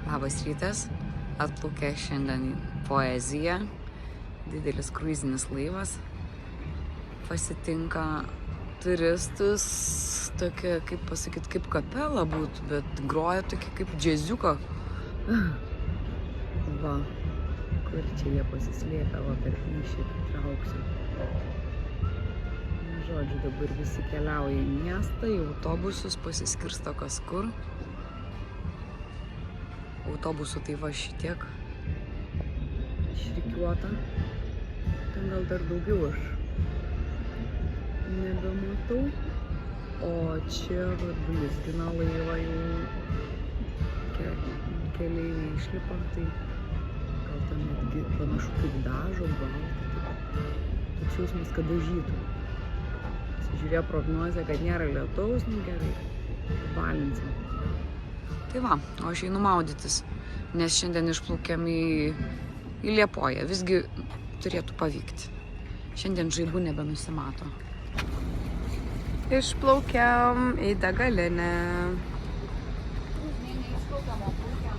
Labas rytas, atplaukė šiandien į Poeziją, didelis kruizinis laivas, pasitinka turistus, tokia, kaip pasakyti, kaip kapela būtų, bet groja tokia kaip džiaziuko. Va, kur čia jie pasislėpia, va per plyšį trauksiu. Žodžiu, dabar visi keliauja į miestą, į autobusus, pasiskirsto kas kur. Autobusų tai va šitiek išrikiuota. Ten gal dar daugiau aš nebematau. O čia va blizgina laivą jau keleiviai išlipa, tai gal ten netgi panašu kaip dažo, balta. Toks jausmas, kad dažytų. Žiūrėjo prognozę, kad nėra lietaus, nu gerai, valinsim. Tai va, o aš einu maudytis, nes šiandien išplaukėm į Liepoją, visgi turėtų pavykti. Šiandien žaibų nebenusimato. Išplaukiam į degalinę. Neišplaukiam, o plaukiam.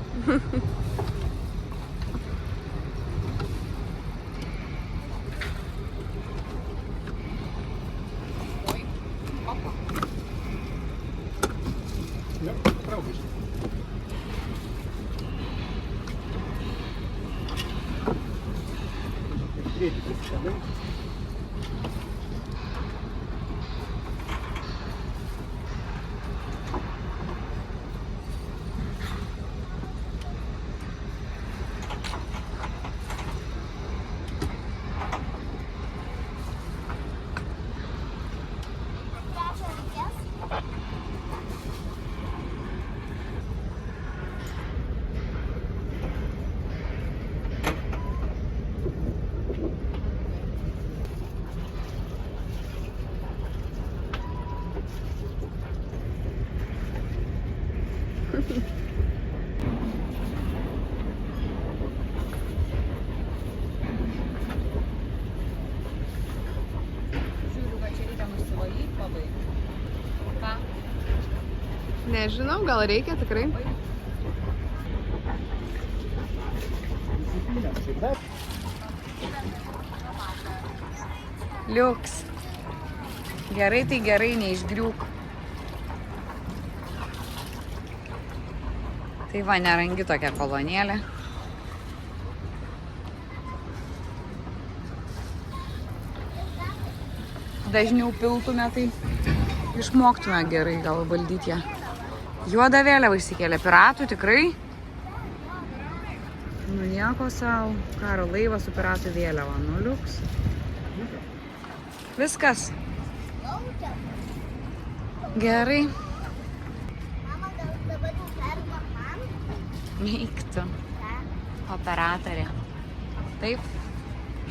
Nežinau, gal reikia tikrai. Liuks. Gerai, tai gerai, neišgriūk. Tai va, nerangi tokia kolonėlė. Dažniau piltume, tai išmoktume gerai gal valdyti ją. Juoda vėliava išsikėlė, piratų tikrai. Nu nieko savo, karo laivas su piratų vėliava, nu liuks. Viskas. Gerai. Mama, gal dabar jau perduok man? Neiktų. Operatorė. Taip,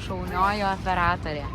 šaunioji operatorė.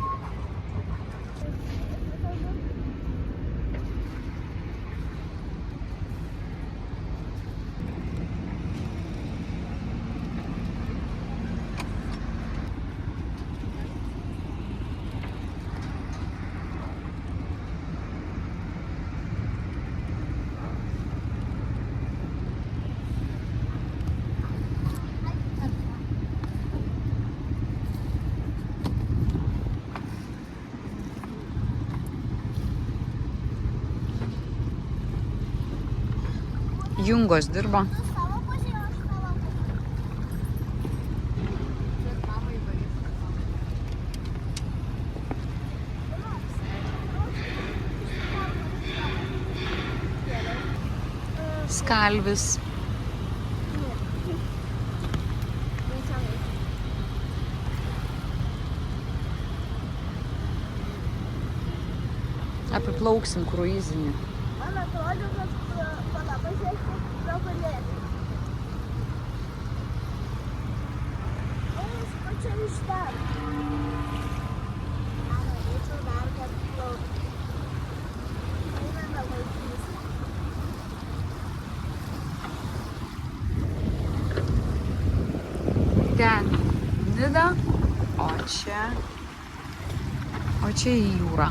Jungos dirba. Savo pusėje, aš savo pusėje. Skalvis. Apiplauksim kruizinį. Man atrodo, kad pana pasiekti traukulėlį. Eis pačia iš ten. Man norėčiau dar kad plaukti. Einame vaikys. Ten Nida, o čia į jūrą.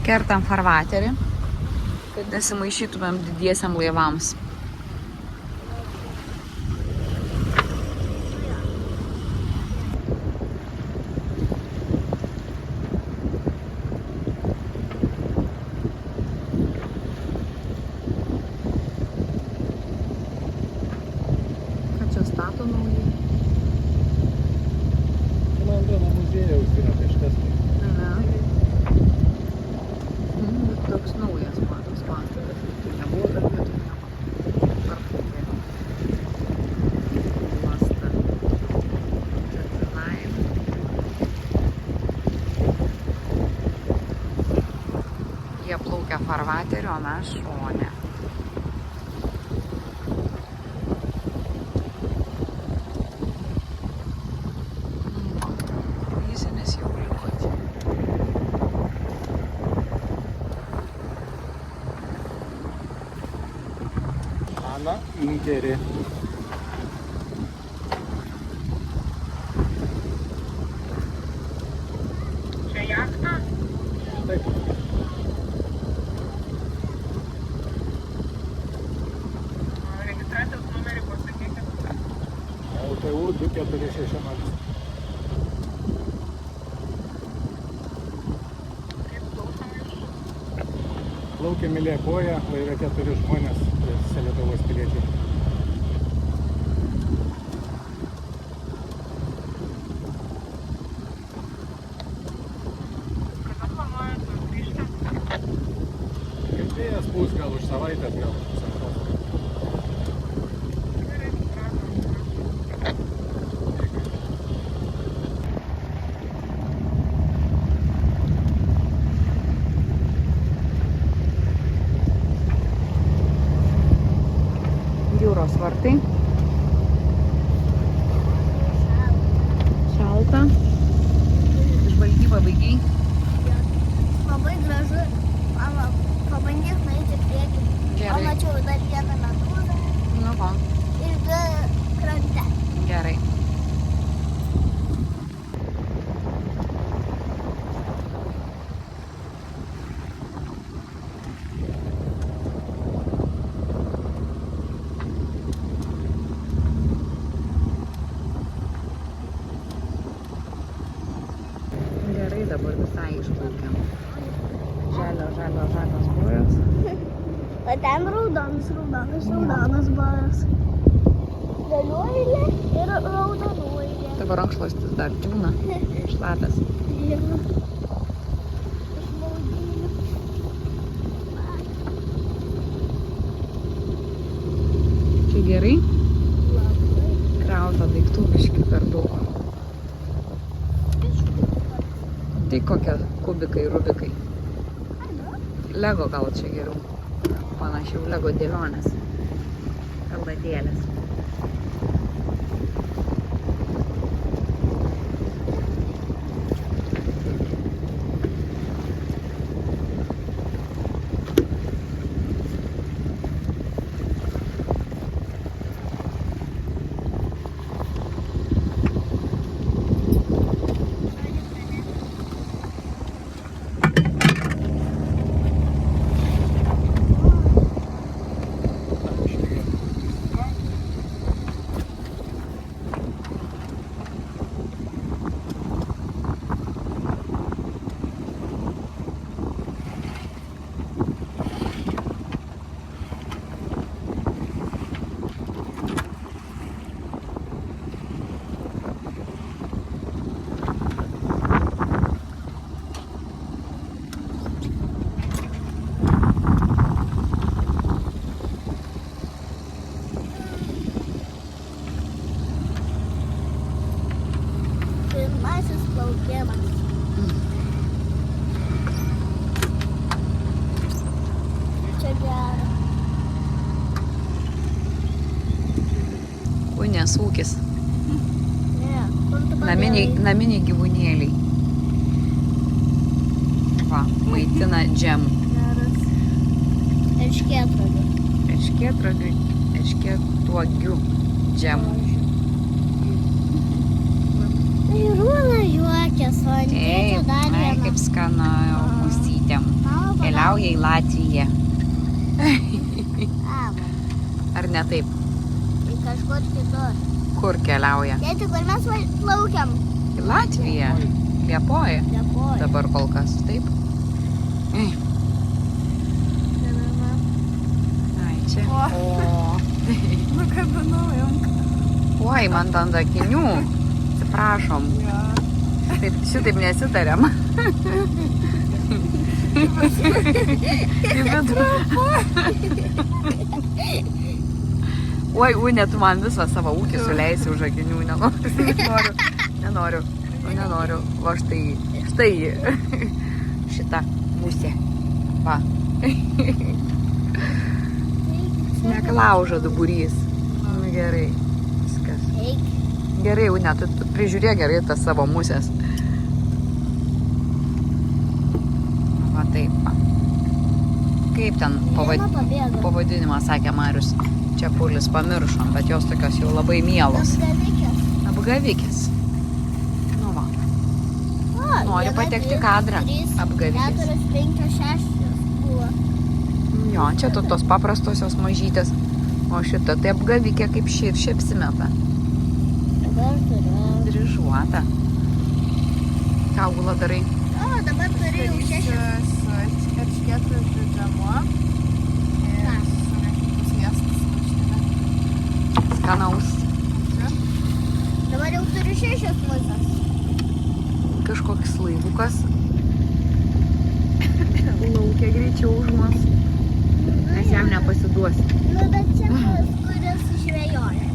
Kertam farvaterį, kad nesimaišytumėm didiesiam laivams. Ką čia stato naujai? Man atrodo, muziejaus yra kažkas. Toks naujas matos pastatas. Tai nebuvo dar lietuvių. Parkūkė. Uostą. Tenai. Jie plaukia farvateriu, o mes šone. Vyzinis jau liko čia. Ana Ingerė. Čia jachta? Taip. Registracijos numerį pasakykit. LTU 2460. Kaip klausom jūsų? Plaukėme Liepoje, laive 4 žmonės, visi Lietuvos piliečiai. Kada planuojat grįžti? Kaip vėjas pūs, gal už savaitės, gal už pusantros. Jūros vartai. Šalta. Žvalgybą baigiai. Labai gražu. Mama, pabandyk nueiti priekį. Gerai. Pamačiau dar vieną medūzą Nu va, ir du krante. gerai. Gerai, dabar visai išplaukiam. Žalios bojos. O ten raudonas baras. Žaliuoji ir raudonuoji. Dabar rankšluostis dar džiūna. Šlapias. Čia gerai? Krauta daiktų biškį per daug. Tai kokie kubikai, rubikai. Lego gal čia geriau. Panašiau Lego dėlionės. Kaladėlės. Pirmasis plaukimas. Čia gera. Unės ūkis. Ne, kur tu Naminiai gyvūnėliai. Va, maitina džemu. Geras. Erškėtrogių. Erškėtuogių džemu. Tai Rūna juokės, o Angelė dar Taip, ai, vieną. kaip skanu musytėm. Mama, Keliauja į Latviją. Avo. Ar ne taip? Į kažkur kitur. Kur keliauja? Tėti, kur mes plaukiam? Į Latviją. Liepoja. Liepoj. Dabar kol kas, taip? Ai, čia. O. Nukabinau jums. Oi, man ant akinių. Atsiprašom. Taip, šitaip nesitariam. Oi, Unė, tu man visą savo ūkį suleisi už akinių. Nenoriu. Va štai šita musė. Va. Neklauža duburys. Nu, gerai. Viskas. Eik. Gerai, Unė, tu prižiūrėk gerai tas savo musės. Va taip. Va. Kaip ten Viena pabėgo. pavadinimą sakė Marius. Čepulis pamiršom, bet jos tokios jau labai mielos. Apgavikės. Apgavikės. Nu va. Nori patekti į kadrą. Apgavikės. 4, 5, 6 buvo. Jo, čia tos paprastosios mažytės. O šita tai apgavikė kaip širšė apsimeta. Dabar turiu. Dryžuota. Ką, Ula, darai? O, dabar turiu jau 6. Erškėtų žaidžiamo. Skanaus. Dabar jau turiu 6 musės. Kažkoks laivukas. Laukia greičiau už mus. Mes jam nepasiduosim. Nu, bet čia tas, kuris žvejoja.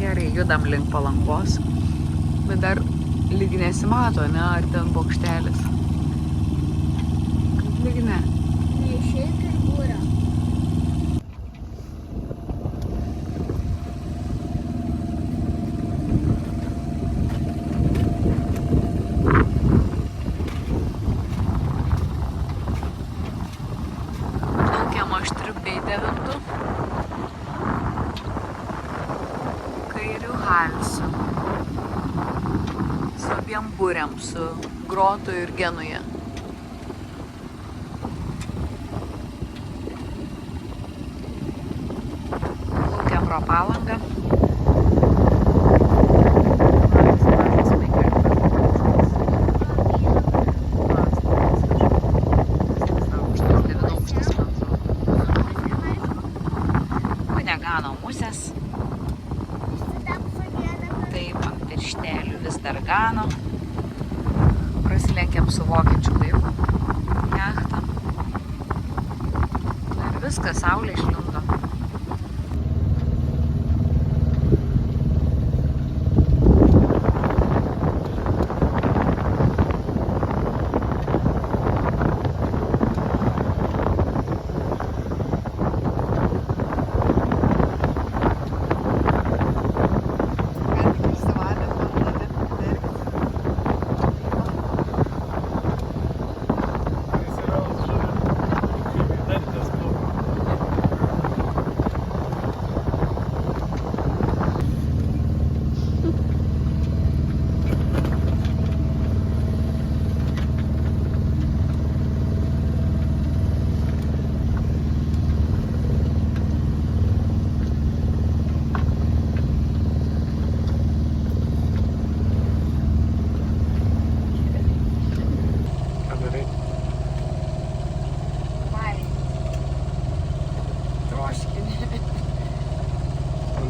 Gerai, judam link Palangos. Bet dar lyg nesimato, ne? Ar ten bokštelis? Lyg ne. Neišeik iš būrio. Plaukiam aštriu bei 9. Kairiu halsiu. Su abiem būriam, su Grotu ir Genuje. Plaukiam pro Palangą. Gano musės, taip, ant pirštelių vis dar gano. Prasilenkiam su vokiečių laivu, jachtą. Ir viskas, saulė išlindo.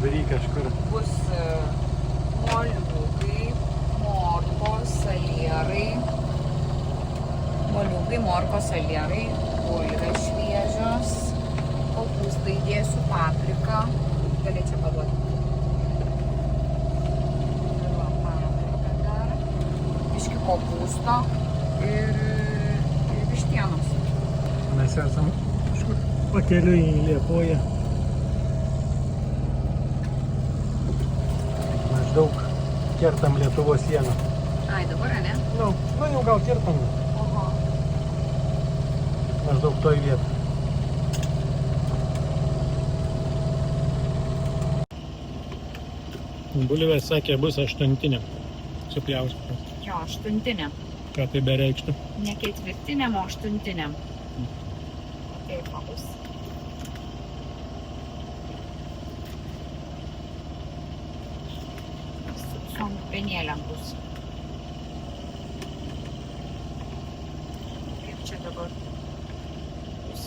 Daryk kažkur. Bus moliūgai, morkos, salierai. Moliūgai, morkos, salierai, bulvės šviežios. Kopūstai dėsiu, papriką. Gali čia paduoti. Papriką dar. Biški kopūsto ir vištienos. Mes esam kažkur pakeliui į Liepoją. Maždaug kertam Lietuvos sieną. Ai, dabar, ne? Nu, jau gal kertam. Oho. Maždaug toj vietoj. Bulvės sakė, bus 8 supjaustytas. Jo, 8. Ką tai bereikštų? Ne 4, o 8. Keifo bus. Su penėliam bus. Kaip čia dabar bus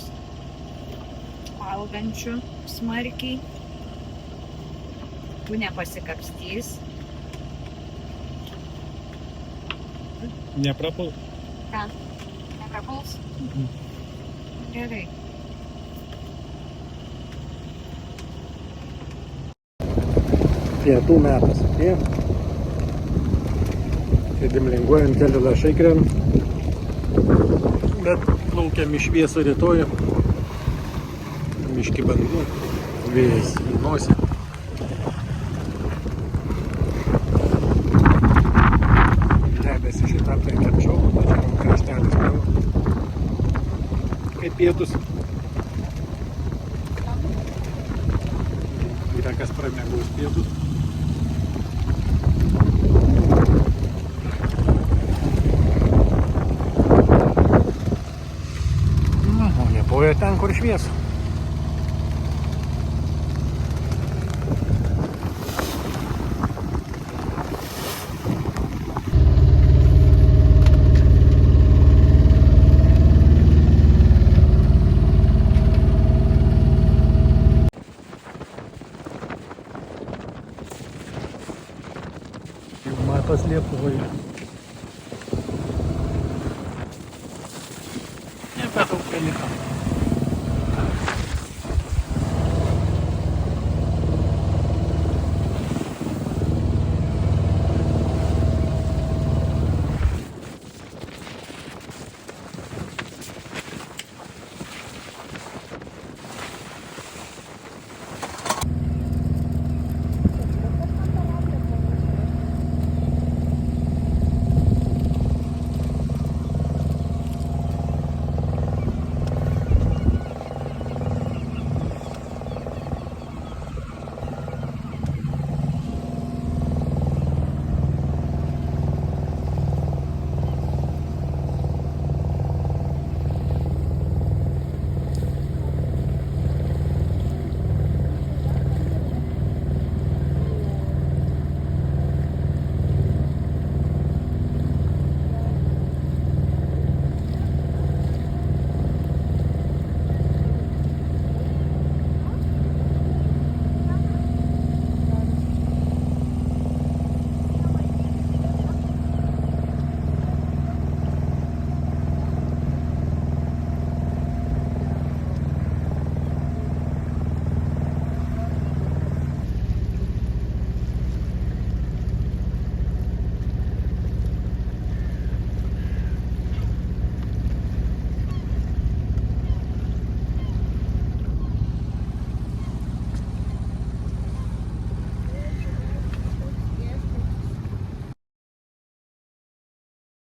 augančių smarkiai. Tu nepasikapstys. Neprapul. Ką? Neprapuls? Gerai. Pietų metas atėjo. Sėdim linguojant, keli lašai krent. Bet laukiam iš šviesų rytoj. Miški bangų. Vėjas į nosį. Debesi šitą aplenkia arčiau. Tačiau kraštelis jau. Kaip pietus. Yra kas pramiegaus pietus. O Liepoja ten, kur šviesa. Matos Liepoja. Nebedaug beliko.